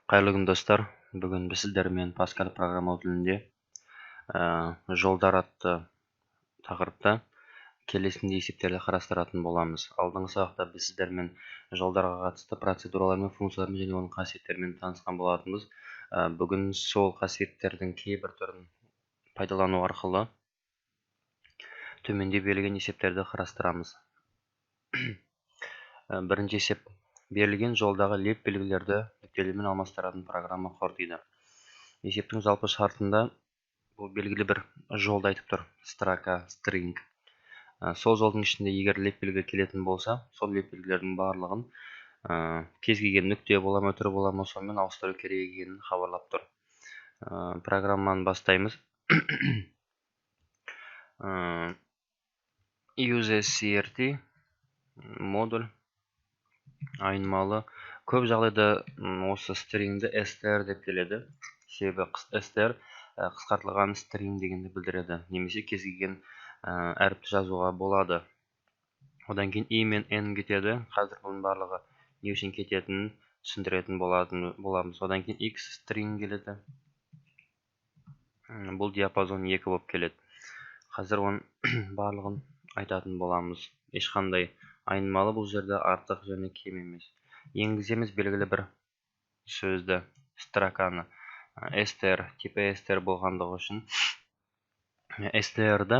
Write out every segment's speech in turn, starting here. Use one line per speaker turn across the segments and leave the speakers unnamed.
Қайырлы күн достар. Бүгін біз сіздермен Pascal программалау тілінде жолдар атты тақырыпта келесіндей есептерді қарастыратын боламыз. Алдыңғы сабақта біз сіздермен жолдарға қатысты процедуралармен, функциялармен және оның қасиеттерімен танысқан болатынбыз. Бүгін сол қасиеттердің кейбір түрін пайдалану арқылы төменде берілген есептерді қарастырамыз. Бірінші есеп: берілген жолдағы леп белгілерді нүктелермен алмастыратын программа құр дейді. Есептің жалпы шартында бұл белгілі бір жолды айтып тұр. Строка, string. Сол жолдың ішінде егер леп белгі келетін болса, сол леп белгілердің барлығын кез келген нүкте бола ма, үтір бола ма, сонымен ауыстыру керек екенін хабарлап тұр. Программаны бастаймыз. UseCRT модуль айнымалы. Көп жағдайда осы stringді str деп келеді. Себебі str қысқартылған string дегенді білдіреді. Немесе кез келген әріпті жазуға болады. Одан кейін i мен n кетеді. Қазір бұның барлығы не үшін кететінін түсіндіретін боламыз. Одан кейін x string келеді. Бұл диапазон 2 болып келеді. Қазір оның барлығын айтатын боламыз. Ешқандай айнымалы бұл жерде артық және кем емес. Енгіземіз белгілі бір сөзді, строканы. str, типі str болғандығы үшін str-да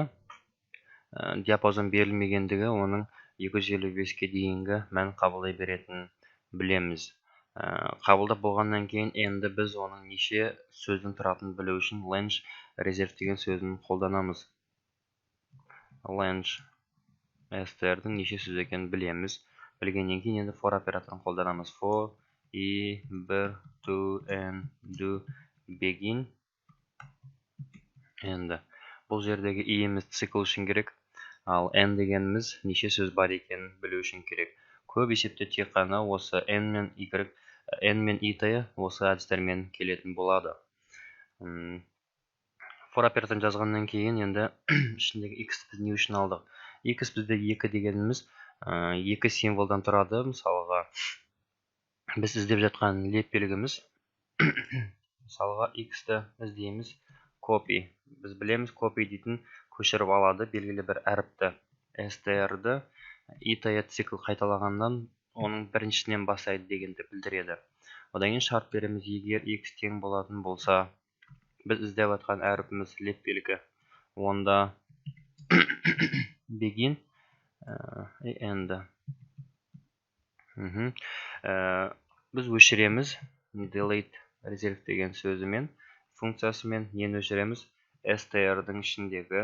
диапазон берілмегендігі оның 255-ке дейінгі мән қабылдай беретінін білеміз. Қабылдап болғаннан кейін енді біз оның неше сөздің тұратынын білу үшін range резерв деген сөзін қолданамыз. Range str-дің неше сөз екенін білеміз. Білгеннен кейін енді for операторын қолданамыз. For, i, 1, 2, n, do, begin. Енді бұл жердегі i-іміз цикл үшін керек, ал n дегеніміз неше сөз бар екенін білу үшін керек. Көп есепте тек қана осы n мен i осы әдістермен келетін болады. For операторын жазғаннан кейін енді ішіндегі x біз не үшін алдық? X бізде 2 дегеніміз 2 символдан тұрады. Мысалға біз іздеп жатқан леп белгіміз. Мысалға x-ті іздейміз. Copy. Біз білеміз copy дейтін көшіріп алады белгілі бір әріпті. str-ді i цикл қайталағаннан оның біріншісінен бастайды дегенді білдіреді. Одан кейін шарт береміз: егер x тең болатын болса, біз іздеп жатқан әріпіміз леп белгі. Онда begin end. Біз өшіреміз delete резерв деген сөзімен, функциясымен нені өшіреміз? str-дің ішіндегі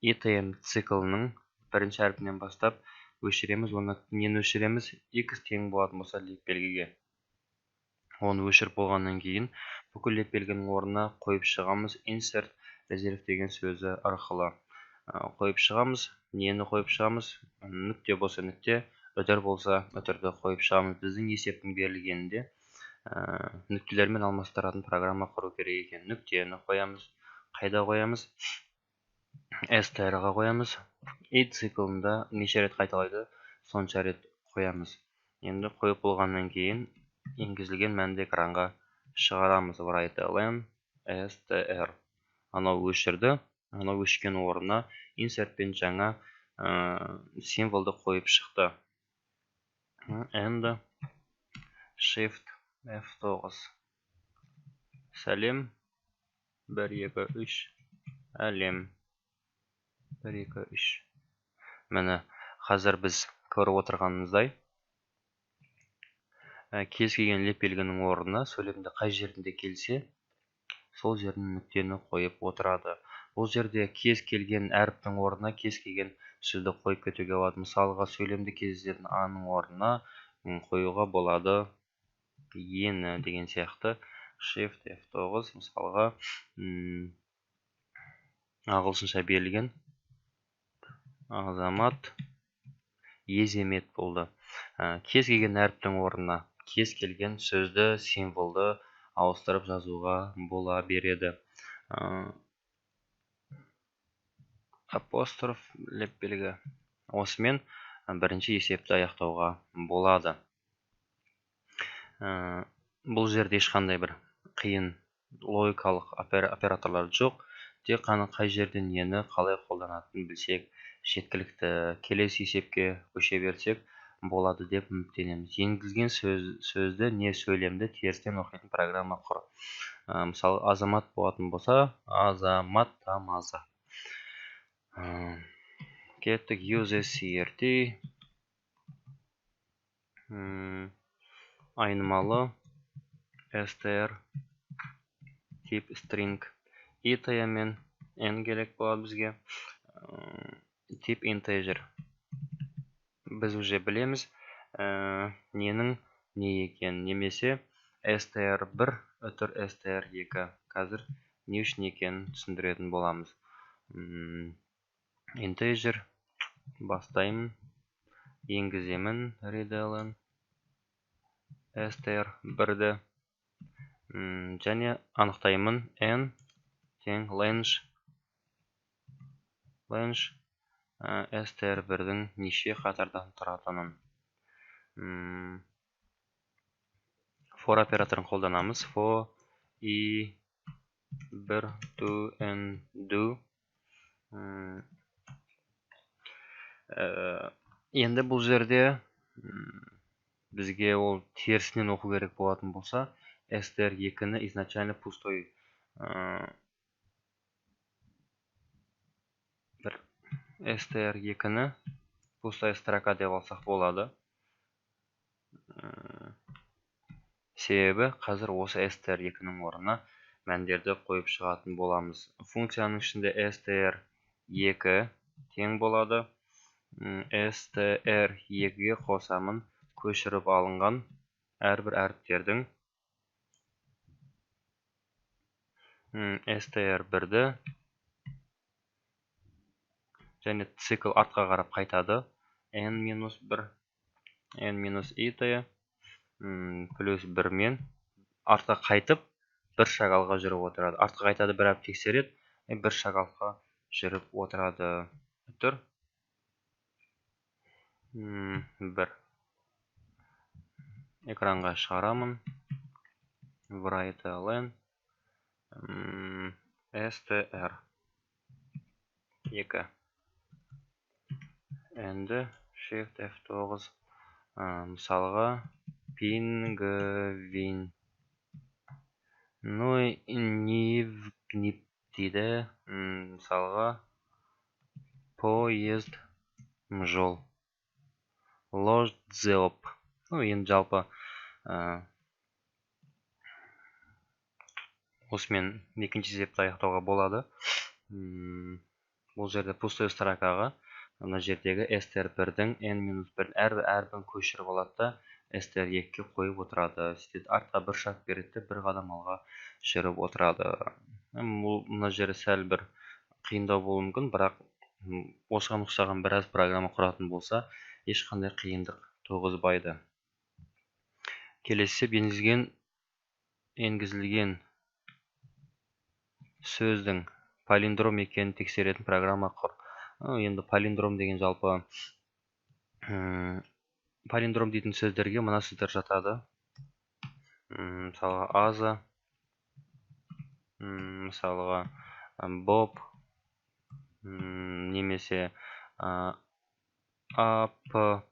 itm циклының бірінші әріпінен бастап өшіреміз. Оны нені өшіреміз? x тең болатын болса леп белгіге. Оны өшіріп болғаннан кейін бүкіл леп белгінің орнына қойып шығамыз insert резерв деген сөзі арқылы. Қойып шығамыз. Нені қойып шығамыз? Нүкте болса нүкте, үтір болса үтірді қойып шығамыз. Біздің есептің берілгенінде нүктелермен алмастыратын программа құру керек екен. Нүктені қоямыз. Қайда қоямыз? str-ға қоямыз. I циклында неше рет қайталайды, сонша рет қоямыз. Енді қойып болғаннан кейін енгізілген мәнді экранға шығарамыз. Write len str. Анау өшірді. Анау өшкен орнына insert пен жаңа символды қойып шықты. End shift F9. Сәлем 1 2 3 әлем 1 2 3. Міне қазір біз көріп отырғанымыздай кез келген леп белгінің орнына сөйлемді қай жерінде келсе, сол жердің нүктені қойып отырады. Бұл жерде кез келген әріптің орнына кез келген сөзді қойып кетуге болады. Мысалға сөйлемді кездесетін аның орнына қоюға болады ені деген сияқты. Shift F9 мысалға ағылшынша берілген Азамат Еземет болды. Кез келген әріптің орнына кез келген сөзді, символды ауыстырып жазуға бола береді. Апостроф леп белгі. Осымен бірінші есепті аяқтауға болады. бұл жерде ешқандай бір қиын логикалық операторлар жоқ. Тек қана қай жерде нені қалай қолданатынын білсек жеткілікті. Келесі есепке көше берсек болады деп үміттенеміз. Енгізілген сөзді не сөйлемді терістен оқитын программа құр. Мысалы, азамат болатын болса, азаматтамазы. Кеттік UseSCRT. Айнымалы str тип string. итая мен n керек болады бізге. Тип integer. Біз уже білеміз ненің не екен, немесе str1 өтір str2. Қазір не үшін екен түсіндіретін боламыз. Integer бастаймын, енгіземін readln str1-ді және анықтаймын n тең range str1-дің неше қатардан тұратынын. For операторын қолданамыз. For i1 to n do. Енді бұл жерде бізге ол терісінен оқу керек болатын болса, str2-ні изначально пустой str2-ні пустая строка деп алсақ болады. Себебі қазір осы str2-нің орнына мәндерді қойып шығатын боламыз. Функцияның ішінде str2 тең болады. str2-ге қосамын көшіріп алынған әрбір әріптердің str1-ді және цикл артқа қарап қайтады. n-1, n-итая плюс 1 мен артқа қайтып бір шагалға жүріп отырады. Артқа қайтады, бір әріп тексереді, бір шагалға жүріп отырады. Тұр. 1. Экранға шығарамын. Write-ln str2. Енді Shift F9. Мысалға пингвин. Ну, не дейді. Мысалға поезд, жол. Лождзеоп. Енді жалпы осымен екінші есепті аяқтауға болады. Бұл жерде пустой строкаға мына жердегі str1-дің n-1 әрбірін көшіріп алады да str2-ге қойып отырады. Сөйтеді, артқа бір шаг береді, бір қадам алға жүріп отырады. Мына жері сәл бір қиындау болуы мүмкін, бірақ осыған ұқсаған біраз программа құратын болса, ешқандай қиындық туғызбайды. Келесі енгізілген сөздің палиндром екенін тексеретін программа құр. Енді палиндром деген жалпы палиндром дейтін сөздерге мына сөздер жатады. Мысалға аза, мысалға боб, немесе аппа.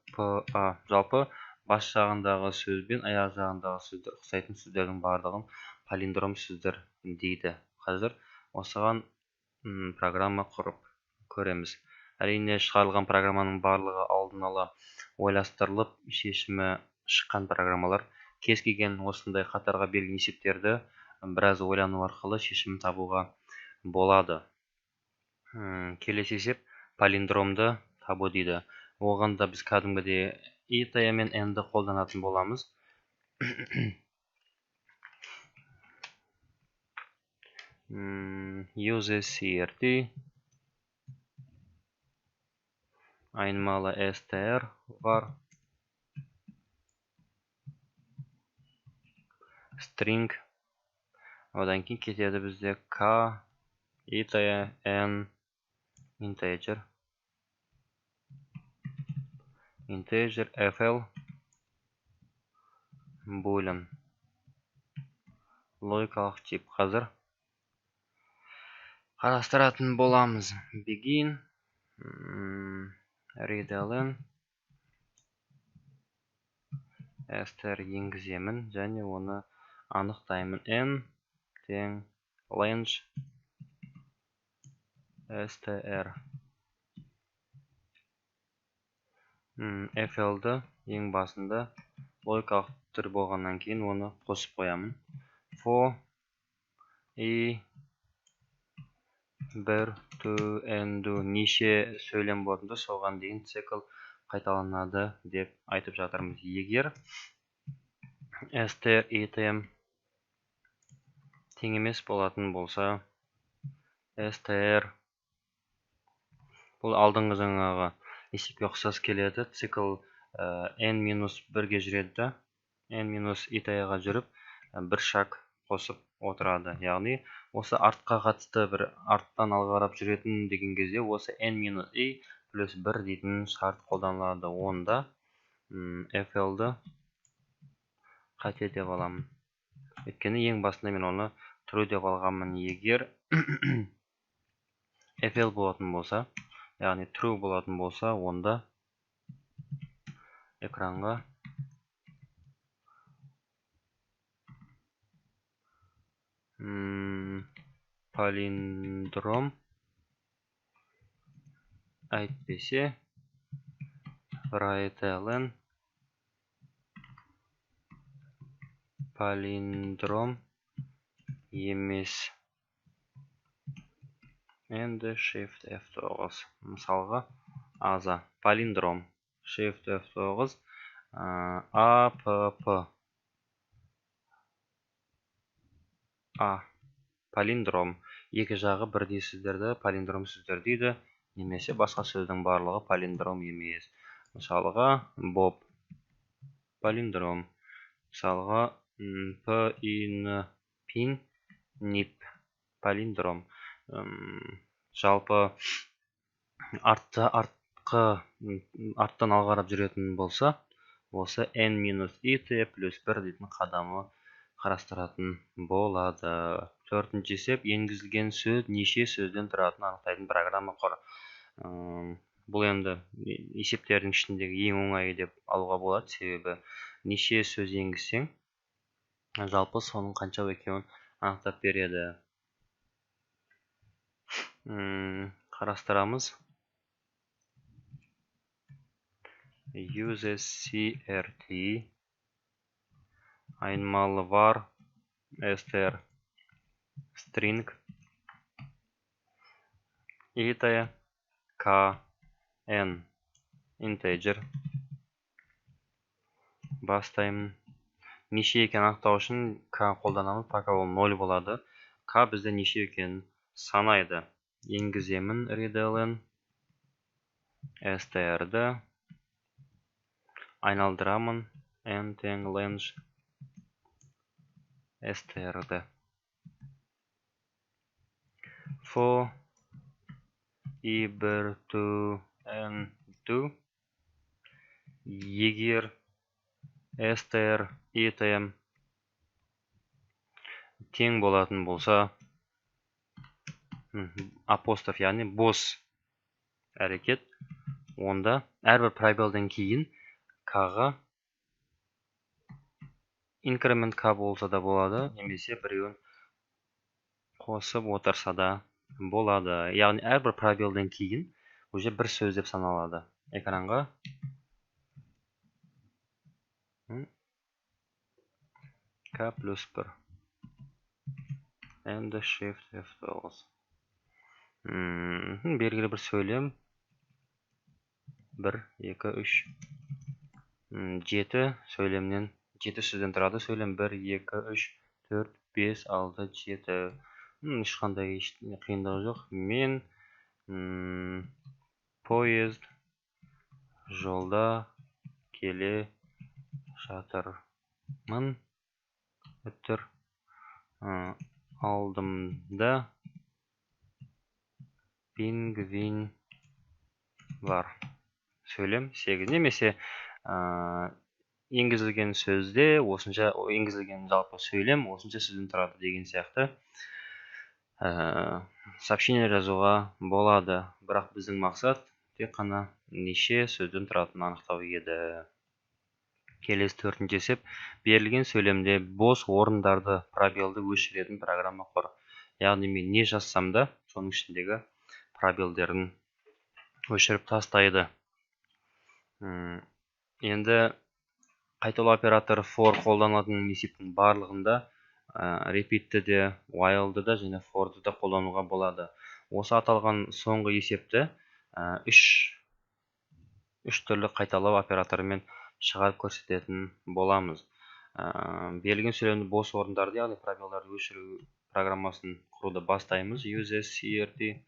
Жалпы бас жағындағы сөз бен аяқ жағындағы сөздер ұқсайтын сөздердің барлығын палиндром сөздер дейді. Қазір осыған программа құрып көреміз. Әрине, шығарылған программаның барлығы алдын ала ойластырылып, шешімі шыққан программалар. Кез келген осындай қатарға берген есептерді біраз ойлану арқылы шешім табуға болады. Келесі есеп палиндромды табу дейді. Оған да біз кәдімгідей итая мен n-ді қолданатын боламыз. UseSCRT айнымалы str бар. String. Одан кейін кетеді бізде k, итая, n, integer, fl, boolean. логикалық тип қазір қарастыратын боламыз. Begin, readLN, str енгіземін және оны анықтаймын. N тең range str. FL-ді ең басында логикалық түр болғаннан кейін оны қосып қоямын. For i 1 to n do неше сөйлем болатында соған дейін цикл қайталанады деп айтып жатырмыз. Егер str item тең емес болатын болса, str бұл алдыңғы жаңағы есепке ұқсас келеді. Цикл n-1-ге жүреді. n-итаяға жүріп, бір шаг қосып отырады. Яғни, осы артқа қатысты бір арттан алға қарап жүретін деген кезде, осы n-i плюс 1 дейтін шарт қолданылады. Онда FL-ді қате деп аламын. Өйткені ең басында мен оны true деп алғанмын. Егер FL болатын болса, яғни true болатын болса, онда экранға palindrom әйтпесе writeLN palindrom емес. Енді Shift F9. Мысалға аза. Palindrom. Shift F9. APP. A. Palindrom. Екі жағы бірдей сөздерді palindrom сөздер дейді. Немесе басқа сөздің барлығы palindrom емес. Мысалға Bob. Palindrom. Мысалға pin, nip. Palindrom. Жалпы арттан алғарап жүретін болса, осы n-it плюс 1 дейтін қадамы қарастыратын болады. Төртінші есеп, енгізілген сөз неше сөзден тұратын анықтайтын программа қоры. Бұл енді есептердің ішіндегі ең оңайы деп алуға болады, себебі неше сөз енгізсең, жалпы соның қанша екенін анықтап береді. Қарастырамыз. Uses CRT айнымалы var str string итая k n integer бастаймын. Неше екен анықтау үшін k қолданамыз, пока ол 0 болады. K бізде неше екен санайды. Енгіземін readLN str-ді айналдырамын n тең range str-ді. For i1 to n do егер str item тең болатын болса, апостроф, яғни бос әрекет, онда әрбір пробелден кейін k-ға инкремент k болса да болады, немесе біреуін қосып отырса да болады. Яғни әрбір пробелден кейін уже бір сөз деп саналады. Экранға k плюс 1. Енді Shift F9. Белгілі бір сөйлем. 1, 2, 3. 7 сөйлемнен, 7 сөзден тұрады. Сөйлем 1, 2, 3, 4, 5, 6, 7. Ешқандай қиындығы жоқ. Мен поезд жолда келе жатырмын. Өттір. Алдымда пингвин бар. Сөйлем 8. Немесе енгізілген сөзде осынша, енгізілген жалпы сөйлем осынша сөзден тұрады деген сияқты сообщение жазуға болады. Бірақ біздің мақсат тек қана неше сөзден тұратынын анықтау еді. Келесі төртінші есеп. Берілген сөйлемде бос орындарды пробелді өшіретін программа құр. Яғни мен не жазсам да, соның ішіндегі пробелдерін өшіріп тастайды. Енді қайталау операторы for қолданылатын есептің барлығында repeat'ті де, while'ды да және for'ды да қолдануға болады. Осы аталған соңғы есепті үш түрлі қайталау операторымен шығарып көрсететін боламыз. Берілген сөйлемді бос орындарды, яғни пробелдарды өшіру программасын құруды бастаймыз. Use crt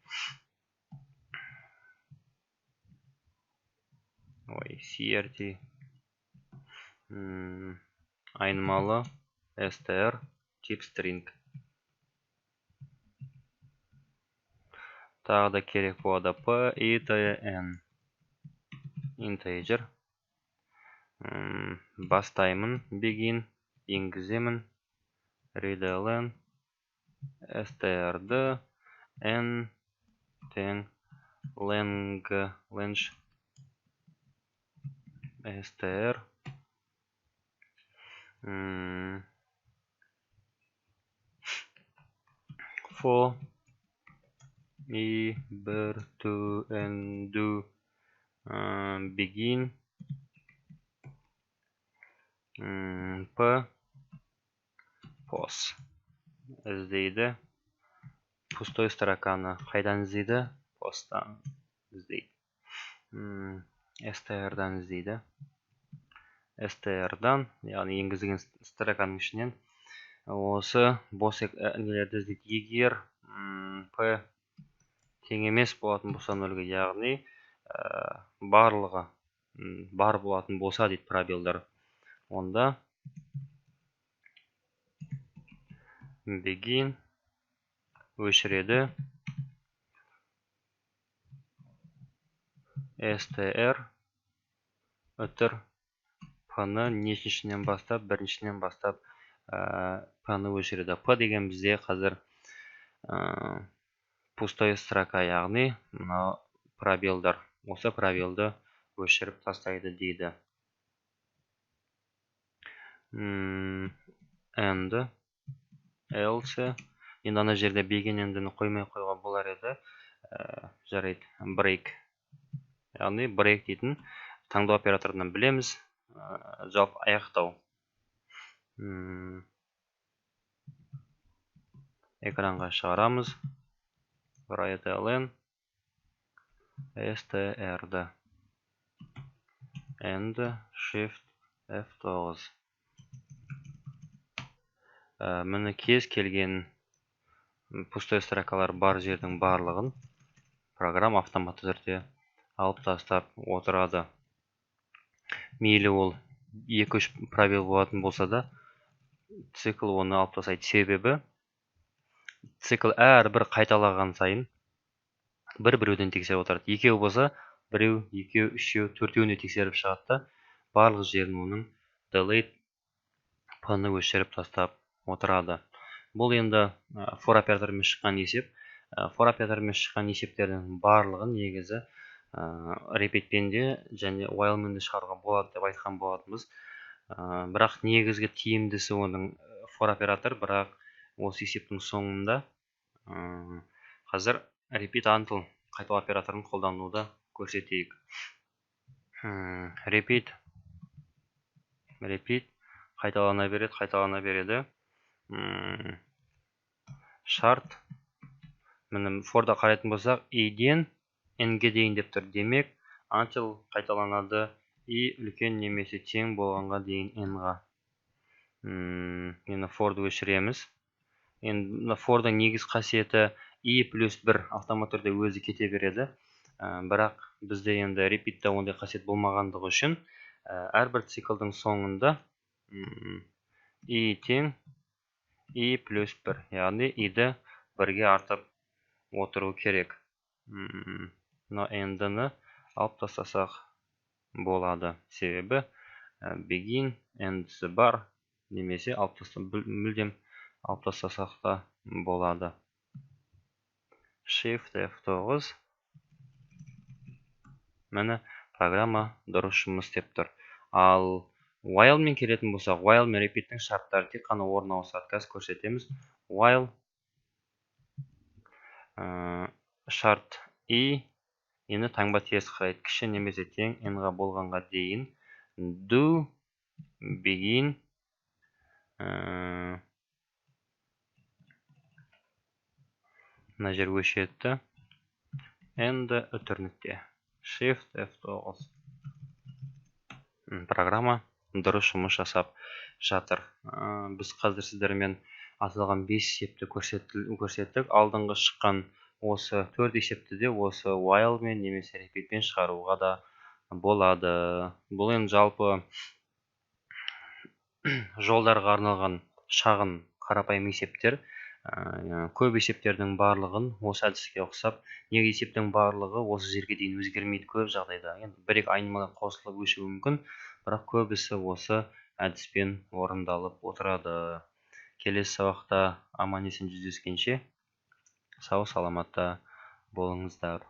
айнымалы str тип string. Тағы да керек болады p, n integer. Бастаймын begin, енгіземін readln str'ді n тең lang str for bir to do begin p pos іздейді. Пустой строканы қайдан іздейді? Постан іздейді. str'дан іздейді. str'дан, яғни енгізілген строканың ішінен осы бос нелерді іздейді. Егер p тең емес болатын болса нөлге, яғни барлығы бар болатын болса дейді пробелдар, онда begin өшіреді str өтір p-ны нешіншінен бастап, біріншінен бастап p-ны өшіреді. P деген бізде қазір пустой строка, яғни пробелдар. Осы пробелді өшіріп тастайды дейді. And else. Енді ана жерде begin end'іні қоймай қойға болар еді. Жарайды, break. Яғни break дейтін таңдау операторынан білеміз. Жалпы аяқтау. Экранға шығарамыз. readln str'ді. And shift F9. Міне кез келген пустой строкалар бар жердің барлығын программа автоматты түрде алып тастап отырады. Мейлі ол 2-3 пробел болатын болса да, цикл оны алып тастайды. Себебі цикл әрбір қайталаған сайын бір-біреуден тексеріп отырады. Екеу болса, біреу, екеу, үшеу, төртеуіне тексеріп шығады. Барлық жерін оның delete p-ны өшіріп тастап отырады. Бұл енді for операторымен шыққан есеп. For операторымен шыққан есептердің барлығын негізі repeat'пен де және while'мен де шығаруға болады деп айтқан болатынбыз. Бірақ негізгі тиімдісі оның for оператор, бірақ осы есептің соңында қазір repeat until қайталау операторын қолдануды көрсетейік. Repeat қайталана береді. Шарт. Міне for'да қарайтын болсақ, i-ден n-ге дейін деп тұр. Демек, until қайталанады i үлкен немесе тең болғанға дейін n-ға. Енді for'ды өшіреміз. Енді for'дың негіз қасиеті i плюс 1 автомат түрде өзі кете береді. Бірақ бізде енді repeat'та ондай қасиет болмағандығы үшін әрбір циклдың соңында i тең i плюс 1, яғни i-ді 1-ге артып отыру керек. End-ні алып тастасақ болады. Себебі begin and the bar немесе мүлдем алып тастасақ та болады. Shift F9. Мәні программа дұрыс жұмыс істеп тұр. Ал while мен келетін болсақ, while мен repeat'тің шарттары тек қана орын ауысады. Қазір көрсетеміз. While шарт и енді таңба теріс қарайды. Кіші немесе тең n-ға болғанға дейін do begin мына жер өшетті and үтірнікте. Shift F9. Программа дұрыс жұмыс жасап жатыр. Біз қазір сіздермен аталған 5 есепті көрсеттік. Алдыңғы шыққан осы 4 есепті де осы while мен немесе repeat пен шығаруға да болады. Бұл енді жалпы жолдарға арналған шағын қарапайым есептер. Көп есептердің барлығын осы әдіске ұқсап, неге есептің барлығы осы жерге дейін өзгермейді көп жағдайда. Енді бір-екі айнымаға қосылып өшуі мүмкін, бірақ көбісі осы әдіспен орындалып отырады. Келесі сабақта аман есен жүздескенше сау саламатта болыңыздар.